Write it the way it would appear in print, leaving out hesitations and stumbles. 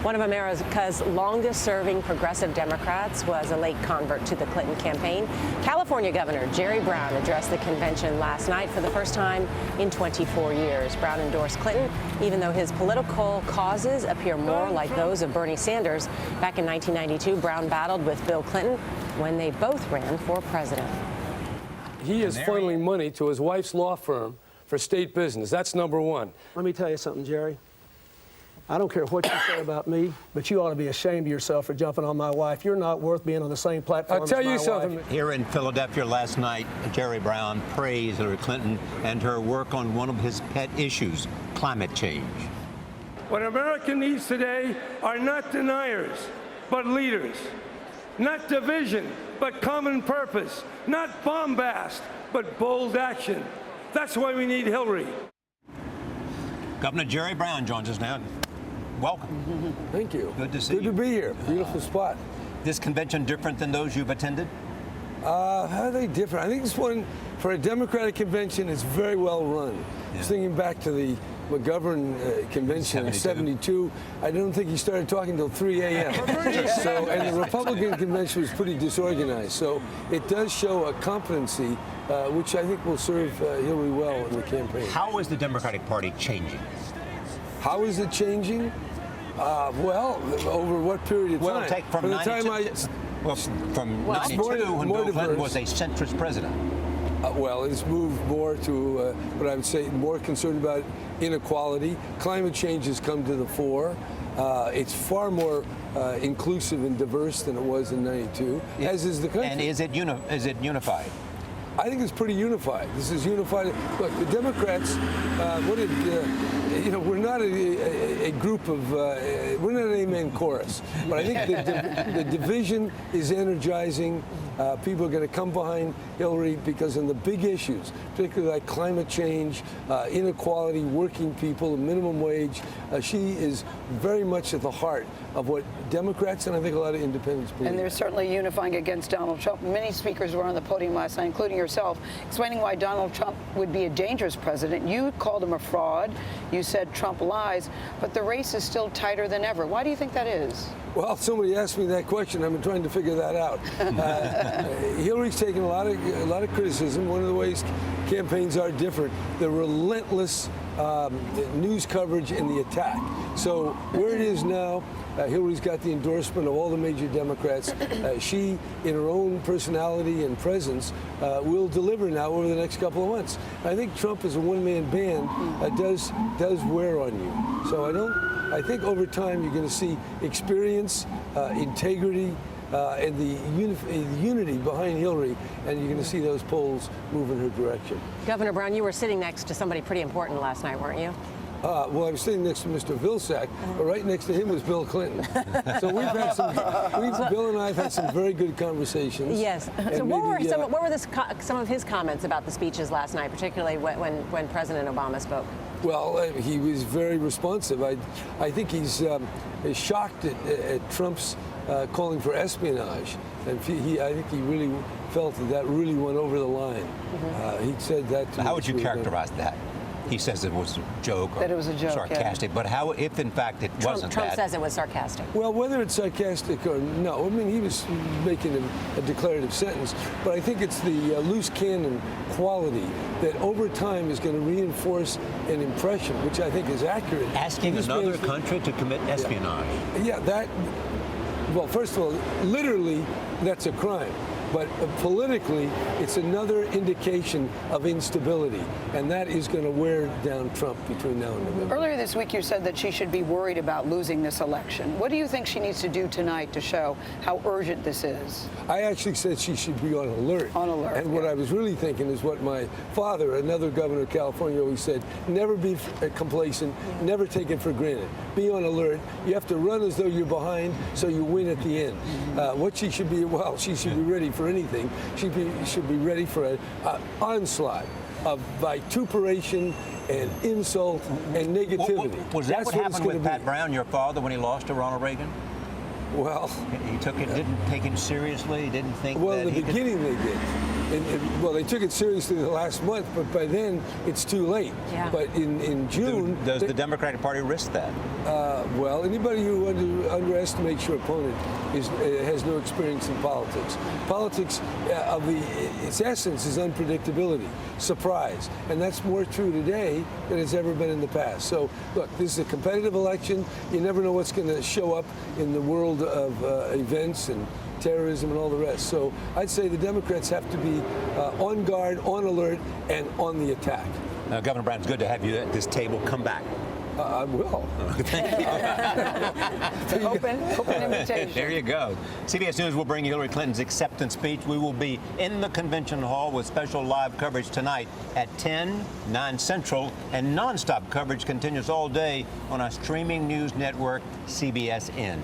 One of America's longest-serving progressive Democrats was a late convert to the Clinton campaign. California Governor Jerry Brown addressed the convention last night for the first time in 24 years. Brown endorsed Clinton, even though his political causes appear more like those of Bernie Sanders. Back in 1992, Brown battled with Bill Clinton when they both ran for president. He is funneling money to his wife's law firm for state business. That's number one. Let me tell you something, Jerry. I don't care what you say about me, but you ought to be ashamed of yourself for jumping on my wife. You're not worth being on the same platform I'll tell as my you something. wife. Here in Philadelphia last night, Jerry Brown praised Hillary Clinton and her work on one of his pet issues, climate change. What America needs today are not deniers, but leaders. Not division, but common purpose. Not bombast, but bold action. That's why we need Hillary. Governor Jerry Brown joins us now. Welcome. Thank you. Good to see you. Good to be here. Beautiful spot. This convention different than those you've attended? How are they different? I think this one, for a Democratic convention, is very well run. Yeah. Thinking back to the McGovern convention in 72, I don't think he started talking until 3 a.m. And the Republican convention was pretty disorganized. So it does show a competency, which I think will serve Hillary well in the campaign. How is the Democratic Party changing? How is it changing? Well, over what period of time? Well, take from 92. From 92, when Bill Clinton was a centrist president. Well, it's moved more to what I would say more concerned about inequality. Climate change has come to the fore. It's far more inclusive and diverse than it was in '92, as is the country. And is it unified? I think it's pretty unified. This is unified. Look, the Democrats, we're not a group of, we're not an amen chorus. But I think the division is energizing. People are going to come behind Hillary because on the big issues, particularly like climate change, inequality, working people, minimum wage, she is very much at the heart of what Democrats and I think a lot of independents believe. And they're certainly unifying against Donald Trump. Many speakers were on the podium last night, including yourself, explaining why Donald Trump would be a dangerous president. You called him a fraud. You said Trump lies, but the race is still tighter than ever. Why do you think that is? Well, somebody asked me that question. I've been trying to figure that out. Hillary's taken a lot of criticism. One of the ways campaigns are different, the relentless news coverage and the attack. So where it is now, Hillary's got the endorsement of all the major Democrats. She, in her own personality and presence, will deliver now over the next couple of months. I think Trump as a one-man band does wear on you. So I think over time you're going to see experience, integrity, and the unity behind Hillary, and you're going to see those polls move in her direction. Governor Brown, you were sitting next to somebody pretty important last night, weren't you? Well, I was sitting next to Mr. Vilsack, but right next to him was Bill Clinton. So Bill and I have had some very good conversations. Yes. So what were some of his comments about the speeches last night, particularly when President Obama spoke? Well, he was very responsive. I think he's shocked at Trump's calling for espionage, and I think he really felt that really went over the line. He said that. How would you characterize that? He says it was a joke, that it was a joke, sarcastic. Yeah. But how, if in fact it wasn't Trump that? says it was sarcastic. Well, whether it's sarcastic or no, I mean, he was making a declarative sentence. But I think it's the loose cannon quality that over time is going to reinforce an impression, which I think is accurate. Asking another country to commit espionage. Yeah, well, first of all, literally, that's a crime. But politically, it's another indication of instability, and that is going to wear down Trump between now and November. Earlier this week, you said that she should be worried about losing this election. What do you think she needs to do tonight to show how urgent this is? I actually said she should be on alert. On alert. And what I was really thinking is what my father, another governor of California, always said: never be complacent, never take it for granted. Be on alert. You have to run as though you're behind, so you win at the end. What she should be, well, she should be ready for anything. She should be ready for an onslaught of vituperation and insult and negativity. Was that what happened with Pat Brown, your father, when he lost to Ronald Reagan? Well, he didn't take him seriously. Didn't think. Well, that in the beginning they did. Well, they took it seriously the last month, but by then it's too late. Yeah. But in June, does the Democratic Party risk that? Well, anybody who underestimates your opponent has no experience in politics. Politics, its essence is unpredictability, surprise, and that's more true today than it's ever been in the past. So, look, this is a competitive election. You never know what's going to show up in the world of events and terrorism and all the rest. So I'd say the Democrats have to be on guard, on alert, and on the attack. Governor Brown, it's good to have you at this table. Come back. I will. Thank you. Open invitation. There you go. CBS News will bring you Hillary Clinton's acceptance speech. We will be in the convention hall with special live coverage tonight at 10, 9 Central, and nonstop coverage continues all day on our streaming news network, CBSN.